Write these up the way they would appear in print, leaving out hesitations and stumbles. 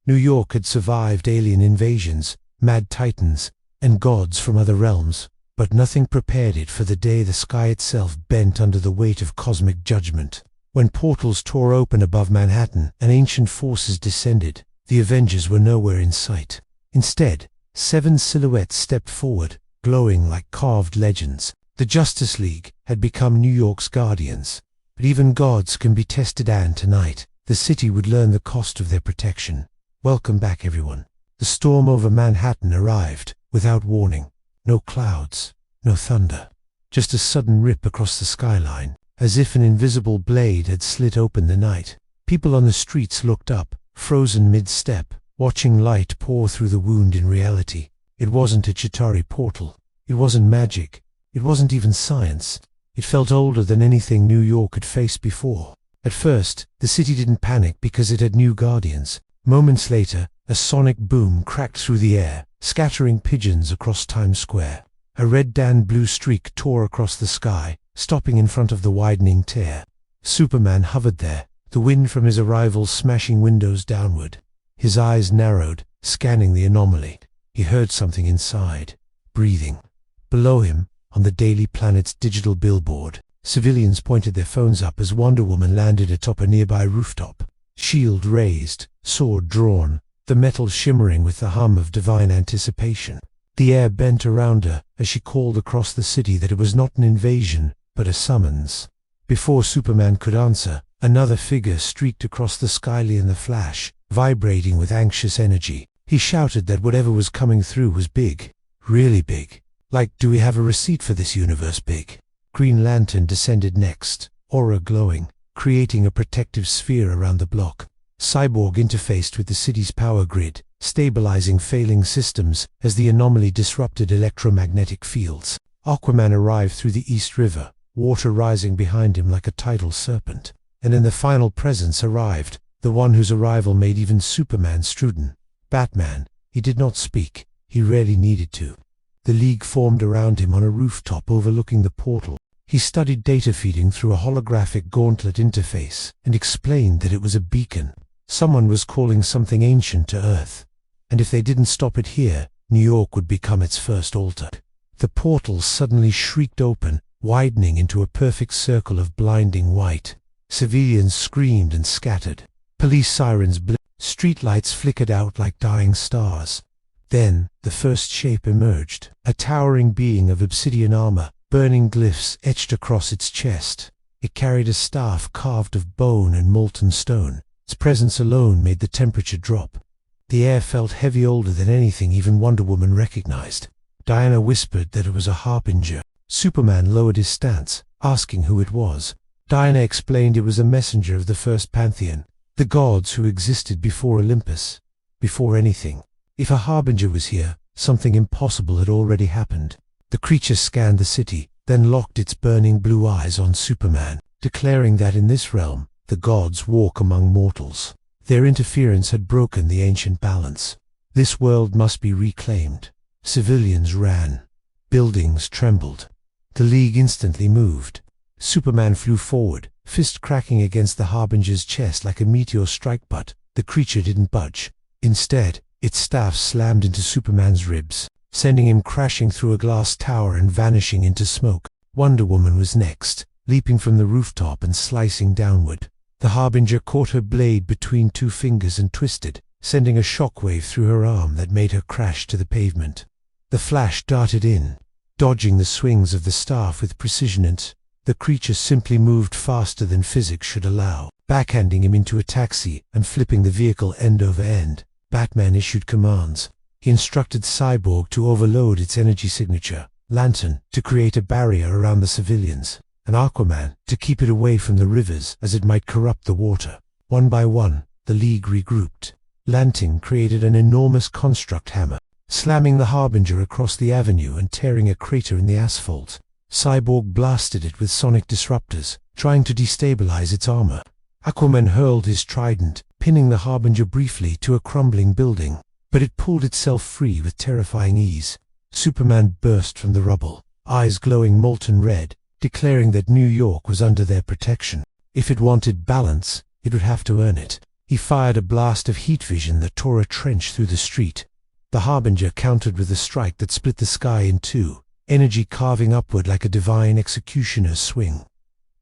New York had survived alien invasions, mad titans, and gods from other realms, but nothing prepared it for the day the sky itself bent under the weight of cosmic judgment. When portals tore open above Manhattan and ancient forces descended, the Avengers were nowhere in sight. Instead, 7 silhouettes stepped forward, glowing like carved legends. The Justice League had become New York's guardians. But even gods can be tested, and tonight, the city would learn the cost of their protection. Welcome back, everyone. The storm over Manhattan arrived, without warning. No clouds, no thunder. Just a sudden rip across the skyline, as if an invisible blade had slit open the night. People on the streets looked up, frozen mid-step, watching light pour through the wound in reality. It wasn't a Chitauri portal. It wasn't magic. It wasn't even science. It felt older than anything New York had faced before. At first, the city didn't panic because it had new guardians. Moments later, a sonic boom cracked through the air, scattering pigeons across Times Square. A red and blue streak tore across the sky, stopping in front of the widening tear. Superman hovered there, the wind from his arrival smashing windows downward. His eyes narrowed, scanning the anomaly. He heard something inside, breathing. Below him, on the Daily Planet's digital billboard, civilians pointed their phones up as Wonder Woman landed atop a nearby rooftop. Shield raised, sword drawn, the metal shimmering with the hum of divine anticipation. The air bent around her as she called across the city that it was not an invasion, but a summons. Before Superman could answer, another figure streaked across the sky in the flash, vibrating with anxious energy. He shouted that whatever was coming through was big, really big. Like, do we have a receipt for this universe big? Green Lantern descended next, aura glowing, creating a protective sphere around the block. Cyborg interfaced with the city's power grid, stabilizing failing systems as the anomaly disrupted electromagnetic fields. Aquaman arrived through the East River, water rising behind him like a tidal serpent. And then the final presence arrived, the one whose arrival made even Superman strudden. Batman. He did not speak. He rarely needed to. The League formed around him on a rooftop overlooking the portal. He studied data feeding through a holographic gauntlet interface and explained that it was a beacon. Someone was calling something ancient to Earth. And if they didn't stop it here, New York would become its first altar. The portal suddenly shrieked open, widening into a perfect circle of blinding white. Civilians screamed and scattered. Police sirens blinked. Streetlights flickered out like dying stars. Then, the first shape emerged, a towering being of obsidian armor, burning glyphs etched across its chest. It carried a staff carved of bone and molten stone. Its presence alone made the temperature drop. The air felt heavy, older than anything even Wonder Woman recognized. Diana whispered that it was a harbinger. Superman lowered his stance, asking who it was. Diana explained it was a messenger of the first pantheon, the gods who existed before Olympus, before anything. If a harbinger was here, something impossible had already happened. The creature scanned the city, then locked its burning blue eyes on Superman, declaring that in this realm, the gods walk among mortals. Their interference had broken the ancient balance. This world must be reclaimed. Civilians ran. Buildings trembled. The League instantly moved. Superman flew forward, fist cracking against the harbinger's chest like a meteor strike, but the creature didn't budge. Instead, its staff slammed into Superman's ribs, sending him crashing through a glass tower and vanishing into smoke. Wonder Woman was next, leaping from the rooftop and slicing downward. The harbinger caught her blade between 2 fingers and twisted, sending a shockwave through her arm that made her crash to the pavement. The Flash darted in, dodging the swings of the staff with precision, and the creature simply moved faster than physics should allow, backhanding him into a taxi and flipping the vehicle end over end. Batman issued commands. He instructed Cyborg to overload its energy signature, Lantern to create a barrier around the civilians, and Aquaman to keep it away from the rivers as it might corrupt the water. One by one, the League regrouped. Lantern created an enormous construct hammer, slamming the harbinger across the avenue and tearing a crater in the asphalt. Cyborg blasted it with sonic disruptors, trying to destabilize its armor. Aquaman hurled his trident, pinning the harbinger briefly to a crumbling building, but it pulled itself free with terrifying ease. Superman burst from the rubble, eyes glowing molten red, declaring that New York was under their protection. If it wanted balance, it would have to earn it. He fired a blast of heat vision that tore a trench through the street. The harbinger countered with a strike that split the sky in two, energy carving upward like a divine executioner's swing.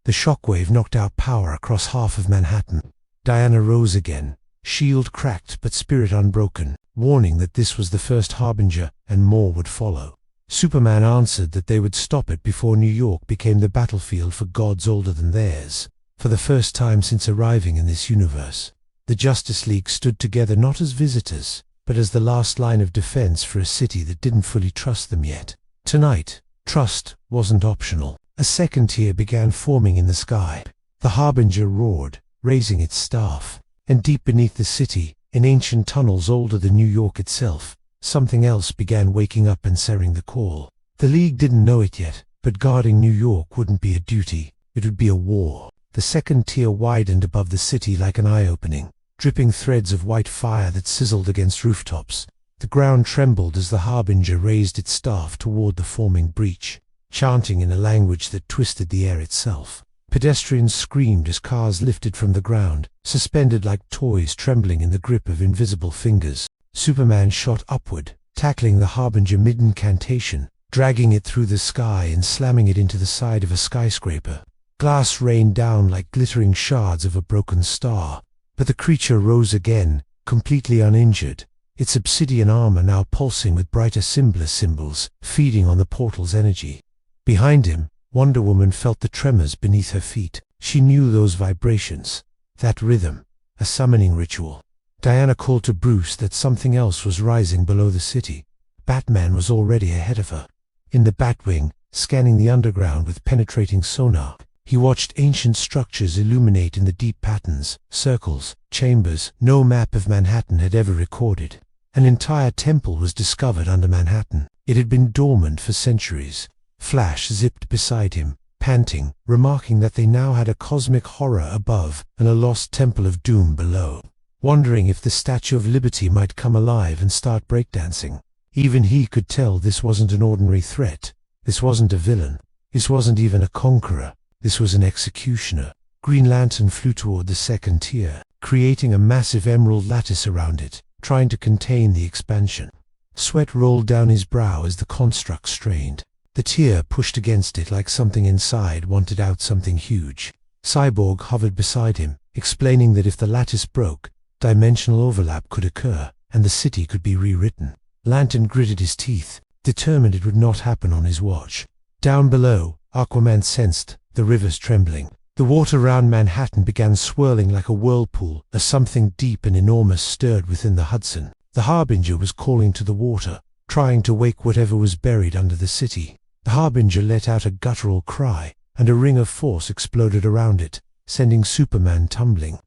The shockwave knocked out power across half of Manhattan. Diana rose again, shield cracked but spirit unbroken, warning that this was the first harbinger and more would follow. Superman answered that they would stop it before New York became the battlefield for gods older than theirs. For the first time since arriving in this universe, the Justice League stood together not as visitors, but as the last line of defense for a city that didn't fully trust them yet. Tonight, trust wasn't optional. A second tier began forming in the sky. The harbinger roared, raising its staff. And deep beneath the city, in ancient tunnels older than New York itself, something else began waking up and answering the call. The League didn't know it yet, but guarding New York wouldn't be a duty, it would be a war. The second tier widened above the city like an eye-opening, dripping threads of white fire that sizzled against rooftops. The ground trembled as the harbinger raised its staff toward the forming breach, chanting in a language that twisted the air itself. Pedestrians screamed as cars lifted from the ground, suspended like toys trembling in the grip of invisible fingers. Superman shot upward, tackling the harbinger mid-incantation, dragging it through the sky and slamming it into the side of a skyscraper. Glass rained down like glittering shards of a broken star, but the creature rose again, completely uninjured, its obsidian armor now pulsing with brighter symbols, feeding on the portal's energy. Behind him, Wonder Woman felt the tremors beneath her feet. She knew those vibrations, that rhythm, a summoning ritual. Diana called to Bruce that something else was rising below the city. Batman was already ahead of her. In the Batwing, scanning the underground with penetrating sonar, he watched ancient structures illuminate in the deep patterns, circles, chambers no map of Manhattan had ever recorded. An entire temple was discovered under Manhattan. It had been dormant for centuries. Flash zipped beside him, panting, remarking that they now had a cosmic horror above and a lost temple of doom below. Wondering if the Statue of Liberty might come alive and start breakdancing. Even he could tell this wasn't an ordinary threat. This wasn't a villain. This wasn't even a conqueror. This was an executioner. Green Lantern flew toward the second tier, creating a massive emerald lattice around it, trying to contain the expansion. Sweat rolled down his brow as the construct strained. The tier pushed against it like something inside wanted out something huge. Cyborg hovered beside him, explaining that if the lattice broke, dimensional overlap could occur, and the city could be rewritten. Lantern gritted his teeth, determined it would not happen on his watch. Down below, Aquaman sensed the rivers trembling. The water around Manhattan began swirling like a whirlpool as something deep and enormous stirred within the Hudson. The harbinger was calling to the water, trying to wake whatever was buried under the city. The harbinger let out a guttural cry, and a ring of force exploded around it, sending Superman tumbling.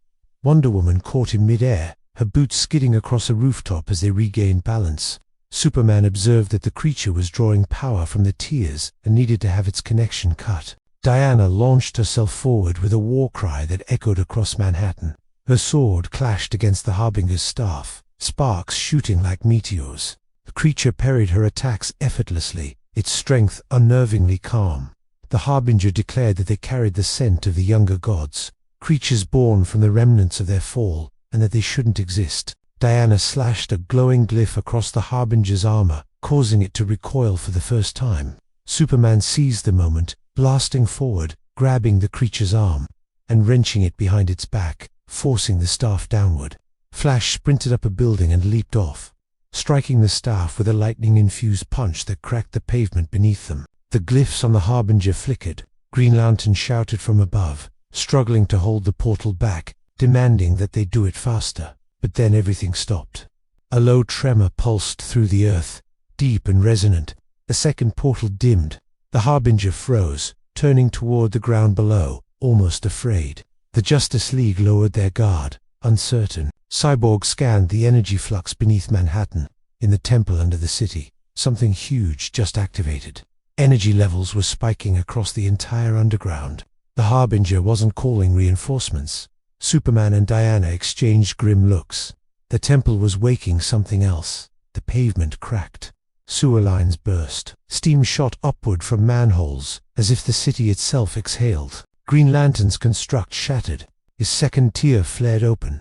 Wonder Woman caught in mid-air, her boots skidding across a rooftop as they regained balance. Superman observed that the creature was drawing power from the tiers and needed to have its connection cut. Diana launched herself forward with a war cry that echoed across Manhattan. Her sword clashed against the harbinger's staff, sparks shooting like meteors. The creature parried her attacks effortlessly, its strength unnervingly calm. The harbinger declared that they carried the scent of the younger gods, creatures born from the remnants of their fall, and that they shouldn't exist. Diana slashed a glowing glyph across the harbinger's armor, causing it to recoil for the first time. Superman seized the moment, blasting forward, grabbing the creature's arm, and wrenching it behind its back, forcing the staff downward. Flash sprinted up a building and leaped off, striking the staff with a lightning-infused punch that cracked the pavement beneath them. The glyphs on the harbinger flickered. Green Lantern shouted from above, struggling to hold the portal back, demanding that they do it faster. But then everything stopped. A low tremor pulsed through the earth, deep and resonant. The second portal dimmed. The harbinger froze, turning toward the ground below, almost afraid. The Justice League lowered their guard, uncertain. Cyborg scanned the energy flux beneath Manhattan. In the temple under the city, something huge just activated. Energy levels were spiking across the entire underground. The harbinger wasn't calling reinforcements. Superman and Diana exchanged grim looks. The temple was waking something else. The pavement cracked. Sewer lines burst. Steam shot upward from manholes, as if the city itself exhaled. Green Lantern's construct shattered. His second tier flared open.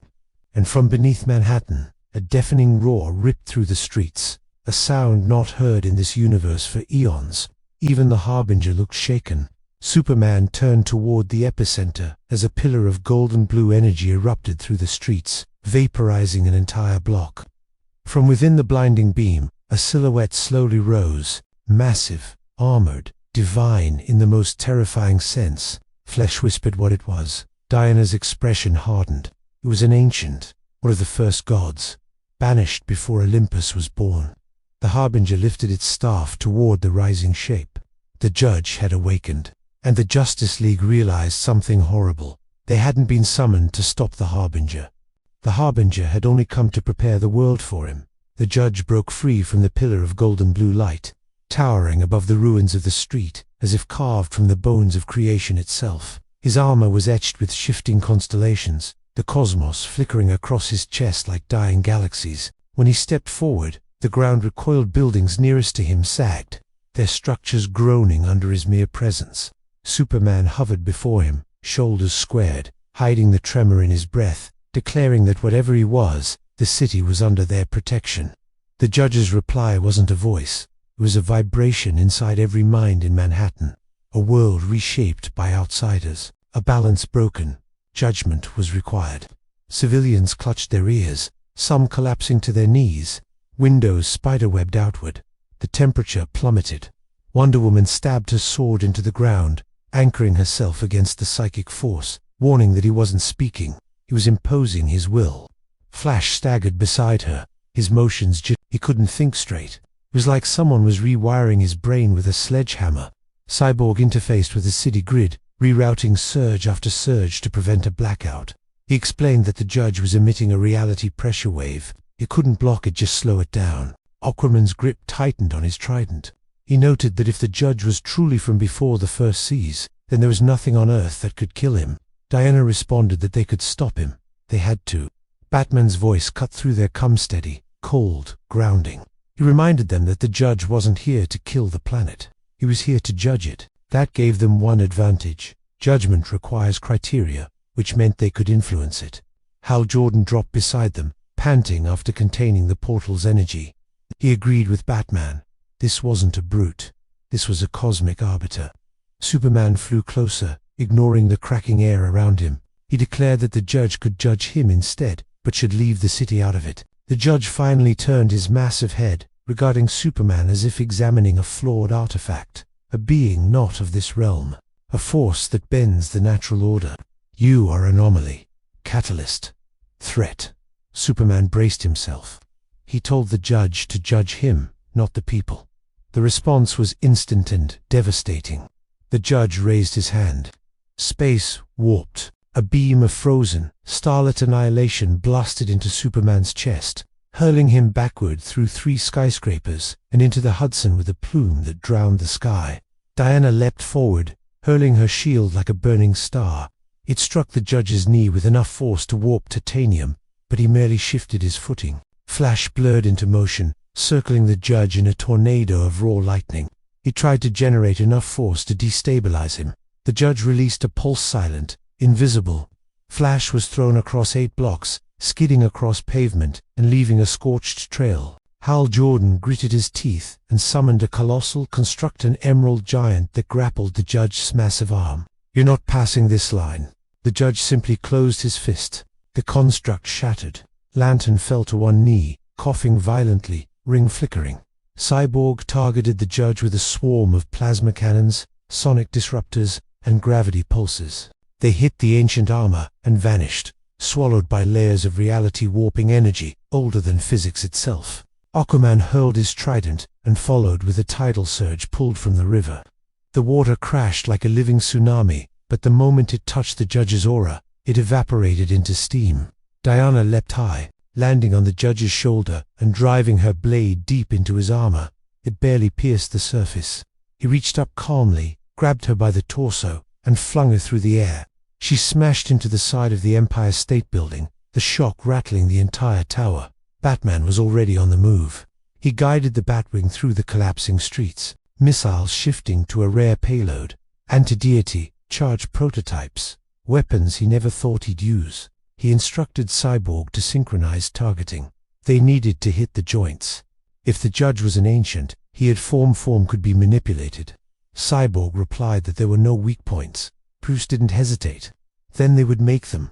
and from beneath Manhattan, a deafening roar ripped through the streets, a sound not heard in this universe for eons. Even the Harbinger looked shaken. Superman turned toward the epicenter as a pillar of golden blue energy erupted through the streets, vaporizing an entire block. From within the blinding beam, a silhouette slowly rose, massive, armored, divine in the most terrifying sense. Flesh whispered what it was. Diana's expression hardened. It was an ancient, one of the first gods, banished before Olympus was born. The Harbinger lifted its staff toward the rising shape. The judge had awakened, and the Justice League realized something horrible. They hadn't been summoned to stop the Harbinger. The Harbinger had only come to prepare the world for him. The judge broke free from the pillar of golden blue light, towering above the ruins of the street, as if carved from the bones of creation itself. His armor was etched with shifting constellations, the cosmos flickering across his chest like dying galaxies. When he stepped forward, the ground recoiled. Buildings nearest to him sagged, their structures groaning under his mere presence. Superman hovered before him, shoulders squared, hiding the tremor in his breath, declaring that whatever he was, the city was under their protection. The judge's reply wasn't a voice. It was a vibration inside every mind in Manhattan. A world reshaped by outsiders. A balance broken. Judgment was required. Civilians clutched their ears, some collapsing to their knees. Windows spiderwebbed outward. The temperature plummeted. Wonder Woman stabbed her sword into the ground, anchoring herself against the psychic force, warning that he wasn't speaking. He was imposing his will. Flash staggered beside her, his motions he couldn't think straight. It was like someone was rewiring his brain with a sledgehammer. Cyborg interfaced with the city grid, rerouting surge after surge to prevent a blackout. He explained that the judge was emitting a reality pressure wave. He couldn't block it, just slow it down. Aquaman's grip tightened on his trident. He noted that if the judge was truly from before the first seas, then there was nothing on Earth that could kill him. Diana responded that they could stop him. They had to. Batman's voice cut through their come-steady, cold, grounding. He reminded them that the judge wasn't here to kill the planet. He was here to judge it. That gave them one advantage. Judgment requires criteria, which meant they could influence it. Hal Jordan dropped beside them, panting after containing the portal's energy. He agreed with Batman. This wasn't a brute. This was a cosmic arbiter. Superman flew closer, ignoring the cracking air around him. He declared that the judge could judge him instead, but should leave the city out of it. The judge finally turned his massive head, regarding Superman as if examining a flawed artifact, a being not of this realm, a force that bends the natural order. You are anomaly, catalyst, threat. Superman braced himself. He told the judge to judge him, not the people. The response was instant and devastating. The judge raised his hand. Space warped. A beam of frozen, starlit annihilation blasted into Superman's chest, hurling him backward through 3 skyscrapers and into the Hudson with a plume that drowned the sky. Diana leapt forward, hurling her shield like a burning star. It struck the judge's knee with enough force to warp titanium, but he merely shifted his footing. Flash blurred into motion, circling the judge in a tornado of raw lightning. He tried to generate enough force to destabilize him. The judge released a pulse silent, invisible. Flash was thrown across 8 blocks, skidding across pavement and leaving a scorched trail. Hal Jordan gritted his teeth and summoned a colossal construct, an emerald giant that grappled the judge's massive arm. You're not passing this line. The judge simply closed his fist. The construct shattered. Lantern fell to one knee, coughing violently, ring flickering. Cyborg targeted the judge with a swarm of plasma cannons, sonic disruptors, and gravity pulses. They hit the ancient armor and vanished, swallowed by layers of reality warping energy older than physics itself. Aquaman hurled his trident and followed with a tidal surge pulled from the river. The water crashed like a living tsunami, but the moment it touched the judge's aura, it evaporated into steam. Diana leapt high, landing on the judge's shoulder and driving her blade deep into his armor. It barely pierced the surface. He reached up calmly, grabbed her by the torso, and flung her through the air. She smashed into the side of the Empire State Building, the shock rattling the entire tower. Batman was already on the move. He guided the Batwing through the collapsing streets, missiles shifting to a rare payload, anti-deity, charged prototypes, weapons he never thought he'd use. He instructed Cyborg to synchronize targeting. They needed to hit the joints. If the judge was an ancient, he had form could be manipulated. Cyborg replied that there were no weak points. Bruce didn't hesitate. Then they would make them.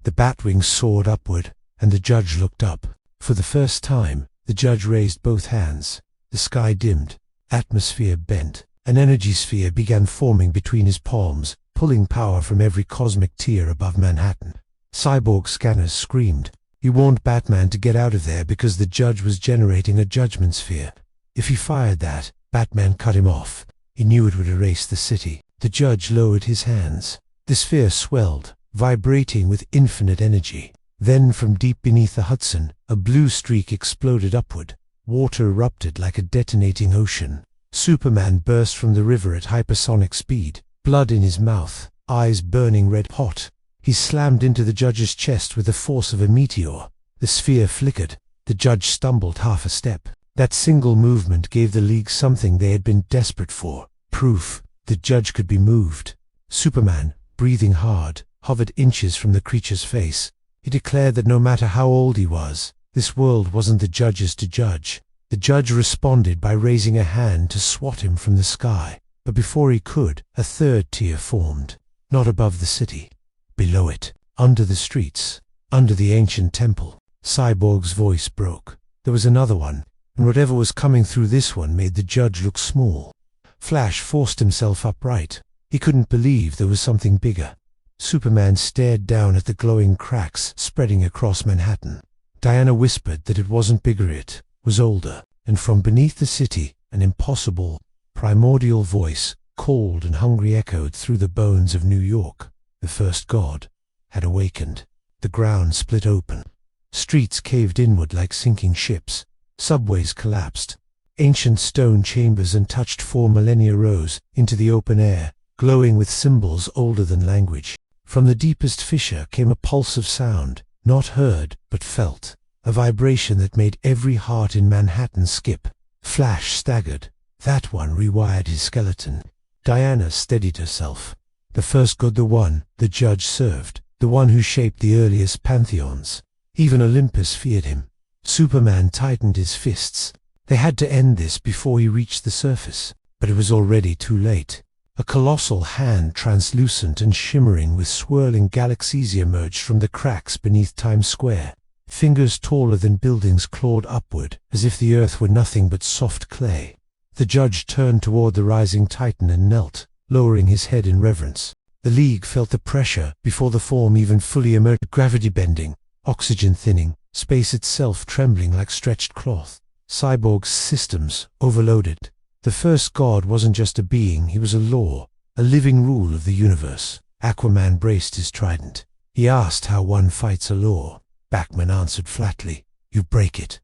The batwings soared upward, and the judge looked up. For the first time, the judge raised both hands. The sky dimmed. Atmosphere bent. An energy sphere began forming between his palms, pulling power from every cosmic tier above Manhattan. Cyborg scanners screamed. He warned Batman to get out of there because the judge was generating a judgment sphere. If he fired that, Batman cut him off. He knew it would erase the city. The judge lowered his hands. The sphere swelled, vibrating with infinite energy. Then from deep beneath the Hudson, a blue streak exploded upward. Water erupted like a detonating ocean. Superman burst from the river at hypersonic speed, blood in his mouth, eyes burning red hot. He slammed into the judge's chest with the force of a meteor. The sphere flickered. The judge stumbled half a step. That single movement gave the League something they had been desperate for. Proof. The judge could be moved. Superman, breathing hard, hovered inches from the creature's face. He declared that no matter how old he was, this world wasn't the judge's to judge. The judge responded by raising a hand to swat him from the sky. But before he could, a third tier formed. Not above the city. Below it, under the streets, under the ancient temple. Cyborg's voice broke. There was another one, and whatever was coming through this one made the judge look small. Flash forced himself upright. He couldn't believe there was something bigger. Superman stared down at the glowing cracks spreading across Manhattan. Diana whispered that it wasn't bigger, it was older, and from beneath the city, an impossible, primordial voice, cold and hungry, echoed through the bones of New York. The first god had awakened. The ground split open. Streets caved inward like sinking ships. Subways collapsed. Ancient stone chambers untouched 4 millennia rose into the open air, glowing with symbols older than language. From the deepest fissure came a pulse of sound, not heard but felt, a vibration that made every heart in Manhattan skip. Flash staggered. That one rewired his skeleton. Diana steadied herself. The first god, the one the judge served, the one who shaped the earliest pantheons. Even Olympus feared him. Superman tightened his fists. They had to end this before he reached the surface, but it was already too late. A colossal hand, translucent and shimmering with swirling galaxies, emerged from the cracks beneath Times Square. Fingers taller than buildings clawed upward, as if the earth were nothing but soft clay. The judge turned toward the rising titan and knelt, lowering his head in reverence. The League felt the pressure before the form even fully emerged. Gravity bending, oxygen thinning, space itself trembling like stretched cloth. Cyborg's systems overloaded. The first god wasn't just a being, he was a law, a living rule of the universe. Aquaman braced his trident. He asked how one fights a law. Batman answered flatly, "You break it."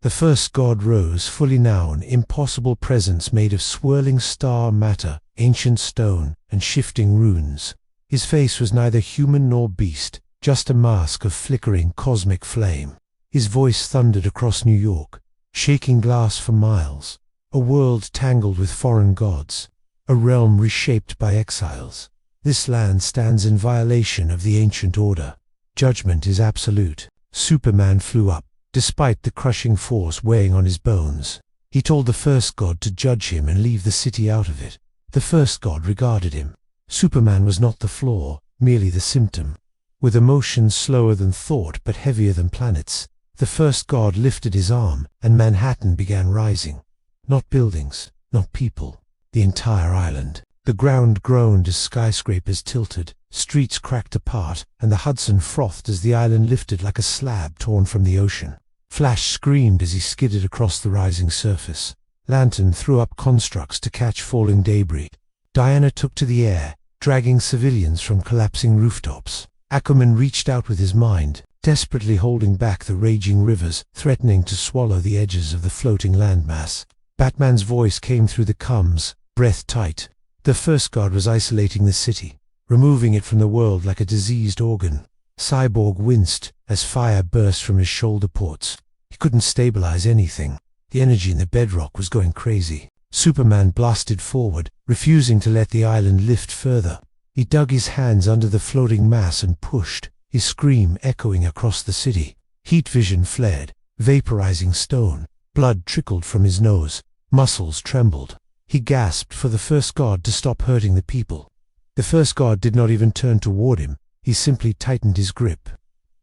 The first god rose, fully now, an impossible presence made of swirling star matter, ancient stone, and shifting runes. His face was neither human nor beast, just a mask of flickering cosmic flame. His voice thundered across New York, shaking glass for miles. A world tangled with foreign gods, a realm reshaped by exiles. This land stands in violation of the ancient order. Judgment is absolute. Superman flew up, despite the crushing force weighing on his bones. He told the first god to judge him and leave the city out of it. The first god regarded him. Superman was not the flaw, merely the symptom. With emotions slower than thought but heavier than planets, the first god lifted his arm, and Manhattan began rising. Not buildings, not people, the entire island. The ground groaned as skyscrapers tilted, streets cracked apart, and the Hudson frothed as the island lifted like a slab torn from the ocean. Flash screamed as he skidded across the rising surface. Lantern threw up constructs to catch falling debris. Diana took to the air, dragging civilians from collapsing rooftops. Aquaman reached out with his mind, desperately holding back the raging rivers, threatening to swallow the edges of the floating landmass. Batman's voice came through the comms, breath tight. The first god was isolating the city, removing it from the world like a diseased organ. Cyborg winced as fire burst from his shoulder ports. He couldn't stabilize anything. The energy in the bedrock was going crazy. Superman blasted forward, refusing to let the island lift further. He dug his hands under the floating mass and pushed. his scream echoing across the city. Heat vision flared, vaporizing stone. Blood trickled from his nose. Muscles trembled. He gasped for the first god to stop hurting the people. The first god did not even turn toward him. He simply tightened his grip.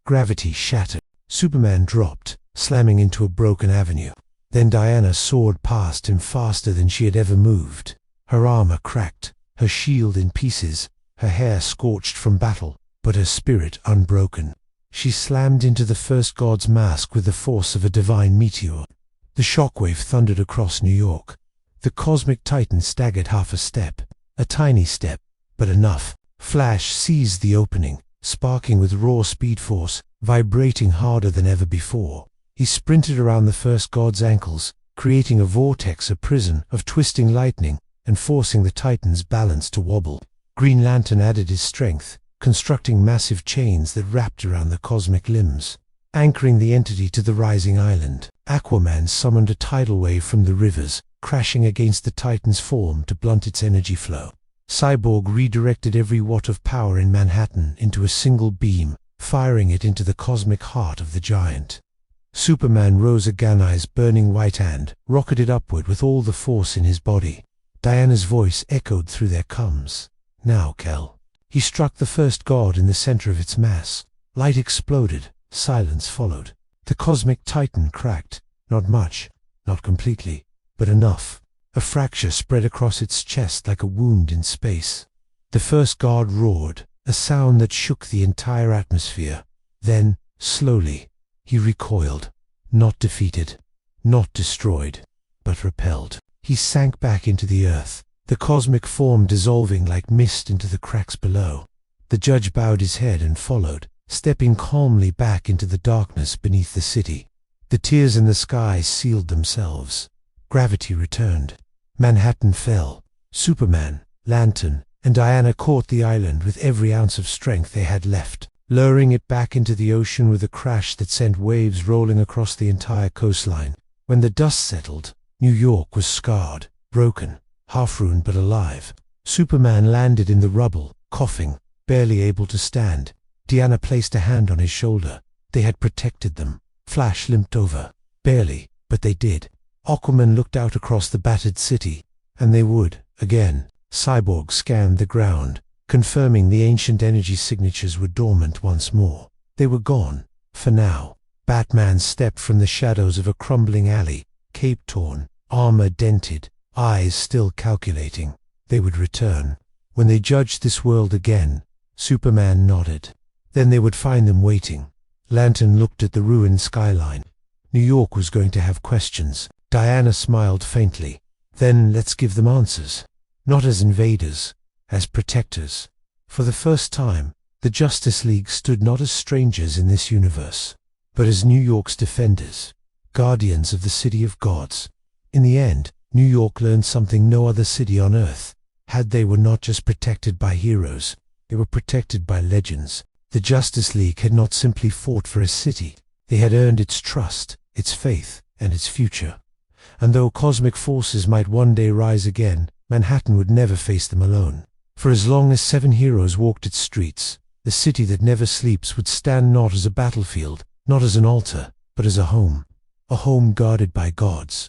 Gravity shattered. Superman dropped, slamming into a broken avenue. Then Diana soared past him faster than she had ever moved. Her armor cracked, her shield in pieces, her hair scorched from battle, but her spirit unbroken. She slammed into the first god's mask with the force of a divine meteor. The shockwave thundered across New York. The cosmic titan staggered half a step. A tiny step, but enough. Flash seized the opening, sparking with raw speed force, vibrating harder than ever before. He sprinted around the first god's ankles, creating a vortex, a prison of twisting lightning, and forcing the titan's balance to wobble. Green Lantern added his strength, constructing massive chains that wrapped around the cosmic limbs, anchoring the entity to the rising island. Aquaman summoned a tidal wave from the rivers, crashing against the titan's form to blunt its energy flow. Cyborg redirected every watt of power in Manhattan into a single beam, firing it into the cosmic heart of the giant. Superman rose again, eyes burning white hand, rocketed upward with all the force in his body. Diana's voice echoed through their cums. Now, Kel. He struck the first god in the center of its mass. Light exploded. Silence followed. The cosmic titan cracked. Not much, not completely, but enough. A fracture spread across its chest like a wound in space. The first god roared, a sound that shook the entire atmosphere. Then, slowly, he recoiled, not defeated, not destroyed, but repelled. He sank back into the earth, the cosmic form dissolving like mist into the cracks below. The judge bowed his head and followed, stepping calmly back into the darkness beneath the city. The tears in the sky sealed themselves. Gravity returned. Manhattan fell. Superman, Lantern, and Diana caught the island with every ounce of strength they had left, luring it back into the ocean with a crash that sent waves rolling across the entire coastline. When the dust settled, New York was scarred, broken, half-ruined but alive. Superman landed in the rubble, coughing, barely able to stand. Diana placed a hand on his shoulder. They had protected them. Flash limped over. Barely, but they did. Aquaman looked out across the battered city, and they would, again. Cyborg scanned the ground, confirming the ancient energy signatures were dormant once more. They were gone, for now. Batman stepped from the shadows of a crumbling alley, cape torn, armor dented, eyes still calculating. They would return. When they judged this world again, Superman nodded. Then they would find them waiting. Lantern looked at the ruined skyline. New York was going to have questions. Diana smiled faintly. Then let's give them answers. Not as invaders, as protectors. For the first time, the Justice League stood not as strangers in this universe, but as New York's defenders, guardians of the city of gods. In the end, New York learned something no other city on Earth had. They were not just protected by heroes, they were protected by legends. The Justice League had not simply fought for a city, they had earned its trust, its faith, and its future. And though cosmic forces might one day rise again, Manhattan would never face them alone. For as long as 7 heroes walked its streets, the city that never sleeps would stand not as a battlefield, not as an altar, but as a home guarded by gods.